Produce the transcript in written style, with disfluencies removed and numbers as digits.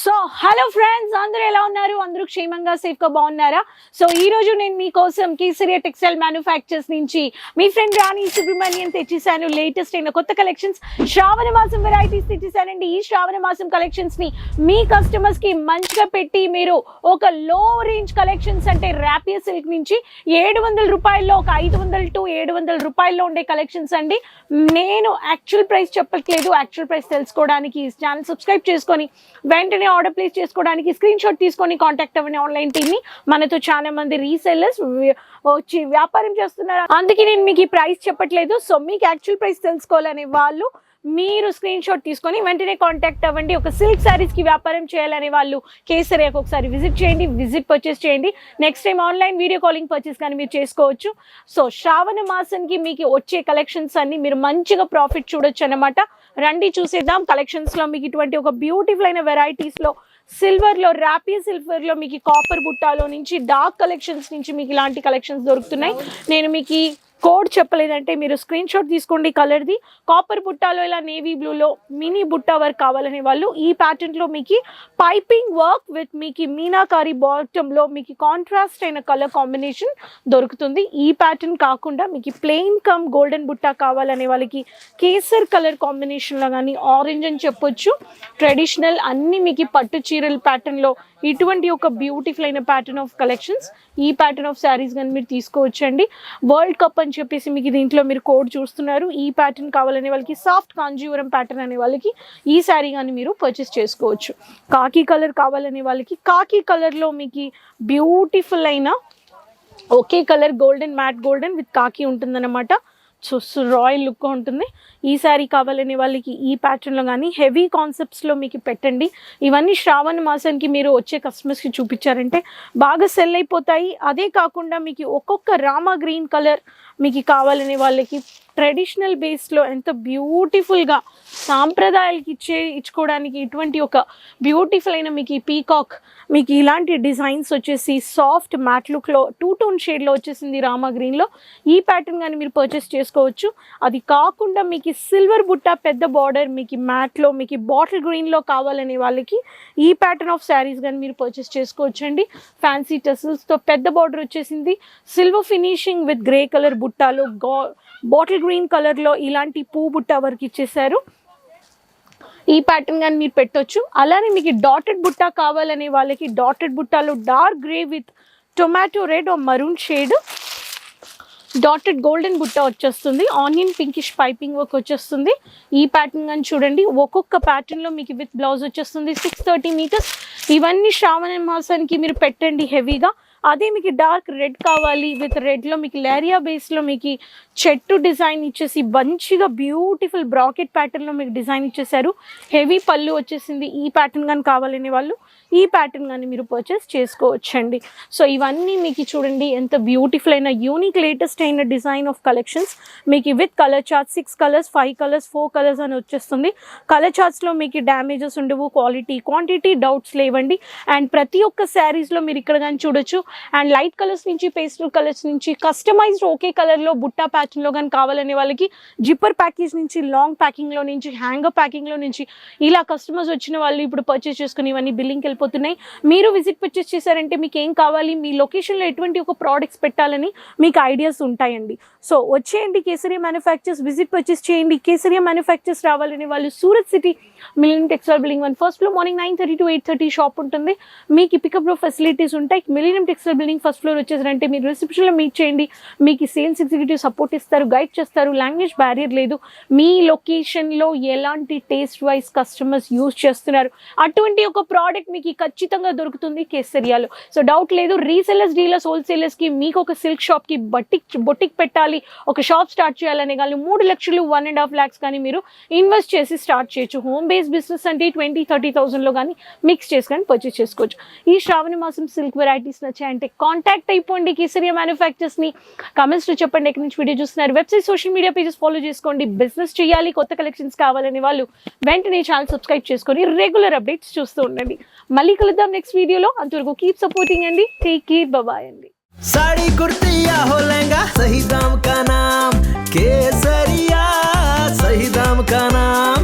So hello friends, అందరూ ఎలా ఉన్నారు? అందరూ క్షేమంగా సేఫ్గా బాగున్నారా? సో ఈ రోజు నేను మీకోసం కేసరియా టెక్స్టైల్ మ్యానుఫ్యాక్చర్స్ నుంచి మీ ఫ్రెండ్ రాణి సుబ్రహ్మణ్యం తెచ్చేసాను. లేటెస్ట్ అయిన కొత్త కలెక్షన్స్, శ్రావణ మాసం వెరైటీస్ తెచ్చేసానండి. ఈ శ్రావణ మాసం కలెక్షన్స్ ని మీ కస్టమర్స్ కి మంచిగా పెట్టి మీరు ఒక లో రేంజ్ కలెక్షన్స్ అంటే ర్యాపియర్ సిల్క్ నుంచి 700 రూపాయల్లో ఒక 500 to 700 రూపాయల్లో ఉండే కలెక్షన్స్ అండి. నేను యాక్చువల్ ప్రైస్ చెప్పట్లేదు, యాక్చువల్ ప్రైస్ తెలుసుకోవడానికి ఛానల్ సబ్స్క్రైబ్ చేసుకొని వెంటనే ఆర్డర్ ప్లేస్ చేసుకోవడానికి స్క్రీన్ షాట్ తీసుకొని కాంటాక్ట్ అవ్వండి ఆన్లైన్ టీమ్ ని. మనతో చాలా మంది రీసెల్లర్స్ వచ్చి వ్యాపారం చేస్తున్నారు, అందుకే నేను మీకు ఈ ప్రైస్ చెప్పట్లేదు. సో మీకు యాక్చువల్ ప్రైస్ తెలుసుకోవాలనే వాళ్ళు మీరు స్క్రీన్ షాట్ తీసుకొని వెంటనే కాంటాక్ట్ అవ్వండి. ఒక సిల్క్ శారీస్ కి వ్యాపారం చేయాలనే వాళ్ళు కేసరియాకి ఒకసారి విజిట్ చేయండి, పర్చేస్ చేయండి. Next time online video calling purchase కానీ మీరు చేసుకోవచ్చు. సో శ్రావణ మాసానికి మీకు వచ్చే కలెక్షన్స్ అన్ని మీరు మంచిగా ప్రాఫిట్ చూడొచ్చు అన్నమాట. రండి చూసేద్దాం. కలెక్షన్స్ లో మీకు ఇటువంటి ఒక బ్యూటిఫుల్ అయిన వెరైటీస్ లో సిల్వర్ లో, ర్యాపియర్ సిల్వర్ లో, మీకు కాపర్ బుట్టాలో నుంచి డార్క్ కలెక్షన్స్ నుంచి మీకు ఇలాంటి కలెక్షన్స్ దొరుకుతున్నాయి. నేను మీకు కోడ్ చెప్పలేదంటే మీరు స్క్రీన్ షాట్ తీసుకోండి. కలర్ది కాపర్ బుట్టాలో ఇలా నేవీ బ్లూలో మినీ బుట్టా వర్క్ కావాలనే వాళ్ళు ఈ ప్యాటర్న్లో మీకు పైపింగ్ వర్క్ విత్ మీకు మీనాకారి బాటంలో మీకు కాంట్రాస్ట్ అయిన కలర్ కాంబినేషన్ దొరుకుతుంది. ఈ ప్యాటర్న్ కాకుండా మీకు ప్లెయిన్ కమ్ గోల్డెన్ బుట్టా కావాలనే వాళ్ళకి కేసర్ కలర్ కాంబినేషన్లో కానీ ఆరెంజ్ అని చెప్పొచ్చు. ట్రెడిషనల్ అన్ని మీకు పట్టు చీరల ప్యాటర్న్లో ఇటువంటి ఒక బ్యూటిఫుల్ అయిన ప్యాటర్న్ ఆఫ్ కలెక్షన్స్, ఈ ప్యాటర్న్ ఆఫ్ శారీస్ కానీ మీరు తీసుకోవచ్చండి. వరల్డ్ కప్ అని చెప్పేసి మీకు దీంట్లో మీరు కోడ్ చూస్తున్నారు. ఈ ప్యాటర్న్ కావాలనే వాళ్ళకి సాఫ్ట్ కాంజీవరం ప్యాటర్న్ అనే వాళ్ళకి ఈ శారీ కానీ మీరు పర్చేస్ చేసుకోవచ్చు. కాకి కలర్ కావాలనే వాళ్ళకి కాకి కలర్లో మీకు బ్యూటిఫుల్ అయిన ఒకే colour golden, matte golden with khaki ఉంటుందన్నమాట. రాయల్ లుక్ ఉంటుంది. ఈ శారీ కావాలనే వాళ్ళకి ఈ ప్యాటర్న్లో కానీ హెవీ కాన్సెప్ట్స్లో మీకు పెట్టండి. ఇవన్నీ శ్రావణ మాసానికి మీరు వచ్చే కస్టమర్స్కి చూపించారంటే బాగా సెల్ అయిపోతాయి. అదే కాకుండా మీకు ఒక్కొక్క రామా గ్రీన్ కలర్ మీకు కావాలనే వాళ్ళకి ట్రెడిషనల్ బేస్లో ఎంత బ్యూటిఫుల్గా సాంప్రదాయాలకి ఇచ్చుకోవడానికి ఇటువంటి ఒక బ్యూటిఫుల్ అయిన మీకు ఈ పీకాక్, మీకు ఇలాంటి డిజైన్స్ వచ్చేసి సాఫ్ట్ మ్యాట్ లుక్లో 2 టోన్ షేడ్లో వచ్చేసింది రామా గ్రీన్లో. ఈ ప్యాటర్న్ కానీ మీరు పర్చేస్ చేసుకోవచ్చు. అది కాకుండా మీకు సిల్వర్ బుట్ట పెద్ద బార్డర్ మీకు మ్యాట్లో మీకు బాటిల్ గ్రీన్లో కావాలనే వాళ్ళకి ఈ ప్యాటర్న్ ఆఫ్ శారీస్ కానీ మీరు పర్చేస్ చేసుకోవచ్చు అండి. ఫ్యాన్సీ టెసల్స్తో పెద్ద బార్డర్ వచ్చేసింది. Silver finishing with grey colour బుట్టాలో బాటిల్ గ్రీన్ కలర్లో ఇలాంటి పూ బుట్ట వరకు ఇచ్చేసారు. ఈ ప్యాటర్న్ కానీ మీరు పెట్టొచ్చు. అలానే మీకు డాటెడ్ బుట్ట కావాలనే వాళ్ళకి డాటెడ్ బుట్టాలో dark grey with tomato red or maroon shade dotted golden బుట్ట వచ్చేస్తుంది. ఆనియన్ పింకిష్ పైపింగ్ వర్క్ వచ్చేస్తుంది. ఈ ప్యాటర్న్ కానీ చూడండి, ఒక్కొక్క ప్యాటర్న్లో మీకు విత్ బ్లౌజ్ వచ్చేస్తుంది. 630 మీటర్స్. ఇవన్నీ శ్రావణ మాసానికి మీరు పెట్టండి హెవీగా. అదే మీకు డార్క్ రెడ్ కావాలి విత్ రెడ్లో మీకు లేరియా బేస్లో మీకు చెట్టు డిజైన్ ఇచ్చేసి మంచిగా బ్యూటిఫుల్ బ్రాకెట్ ప్యాటర్న్లో మీకు డిజైన్ ఇచ్చేసారు. హెవీ పళ్ళు వచ్చేసింది. ఈ ప్యాటర్న్ కానీ కావాలనే వాళ్ళు ఈ ప్యాటర్న్ కానీ మీరు పర్చేస్ చేసుకోవచ్చండి. సో ఇవన్నీ మీకు చూడండి ఎంత బ్యూటిఫుల్ అయిన యూనిక్ లేటెస్ట్ అయిన డిజైన్ ఆఫ్ కలెక్షన్స్ మీకు with colour chart 6 colours 5 colours 4 colours అని వచ్చేస్తుంది. కలర్ చార్ట్స్లో మీకు డ్యామేజెస్ ఉండవు, క్వాలిటీ క్వాంటిటీ డౌట్స్ లేవండి. అండ్ ప్రతి ఒక్క శారీస్లో మీరు ఇక్కడ కానీ చూడొచ్చు. అండ్ లైట్ కలర్స్ నుంచి పేస్టల్ కలర్స్ నుంచి కస్టమైజ్డ్ ఒకే కలర్లో బుట్టా ప్యాటర్న్లో కానీ కావాలనే వాళ్ళకి జిప్పర్ ప్యాకేజ్ నుంచి లాంగ్ ప్యాకింగ్లో నుంచి హ్యాంగర్ ప్యాకింగ్లో నుంచి ఇలా కస్టమర్స్ వచ్చిన వాళ్ళు ఇప్పుడు పర్చేస్ చేసుకుని ఇవన్నీ బిల్లింగ్కి వెళ్ళిపోతున్నాయి. మీరు విజిట్ పర్చేస్ చేశారంటే మీకు ఏం కావాలి, మీ లొకేషన్లో ఎటువంటి ఒక ప్రోడక్ట్స్ పెట్టాలని మీకు ఐడియాస్ ఉంటాయండి. సో వచ్చేయండి కేసరియా మ్యానుఫ్యాక్చర్స్, విజిట్ పర్చేస్ చేయండి. కేసరియా మ్యానుఫ్యాక్చర్స్ రావాలనే వాళ్ళు Surat city Millennium Textile Building 1 first floor morning 9:30 to 8:30 shop ఉంటుంది. మీకు పికప్లో ఫెసిలిటీస్ ఉంటాయి. Millennium Textile Building first floor వచ్చేసారంటే మీరు రిసెప్షన్లో మీట్ చేయండి. మీకు సేల్స్ ఎగ్జిక్యూటివ్ సపోర్ట్ ఇస్తారు, గైడ్ చేస్తారు. లాంగ్వేజ్ బ్యారియర్ లేదు. మీ లొకేషన్లో ఎలాంటి టేస్ట్ వైజ్ కస్టమర్స్ యూజ్ చేస్తున్నారు అటువంటి ఒక ప్రోడక్ట్ మీకు ఖచ్చితంగా దొరుకుతుంది కేసరియాలో. సో డౌట్ లేదు. రీసెల్లర్స్, డీలర్స్, హోల్సేలర్స్కి మీకు ఒక సిల్క్ షాప్కి బొటిక్ పెట్టాలి, ఒక షాప్ స్టార్ట్ చేయాలనే కానీ 3 లక్షలు 1.5 lakhs కానీ మీరు ఇన్వెస్ట్ చేసి స్టార్ట్ చేయొచ్చు. హోమ్ బేస్డ్ బిజినెస్ అంటే 20-30,000లో కానీ మిక్స్ చేసి కానీ పర్చేస్ చేసుకోవచ్చు. ఈ శ్రావణ మాసం సిల్క్ వెరైటీస్ నచ్చాయంటే కాంటాక్ట్ అయిపోండి కేసరియా మ్యానుఫ్యాక్చర్స్ని. కమెంట్స్లో చెప్పండి ఎక్కడి నుంచి వీడియో చూస్తున్నారు. Website, social media pages follow చేసుకోండి. బిజినెస్ చేయాలి, కొత్త కలెక్షన్స్ కావాలని వాళ్ళు వెంటనే ఛానల్ సబ్స్క్రైబ్ చేసుకొని రెగ్యులర్ అప్డేట్స్ చూస్తూ ఉండండి. మళ్ళీ కలుద్దాం నెక్స్ట్ వీడియోలో. అంతవరకు కీప్ సపోర్టింగ్ అండి. టేక్ కేర్, బాయ్ అండి. साड़ी कुर्ती या हो लहंगा, सही दाम का नाम केसरिया, सही दाम का नाम।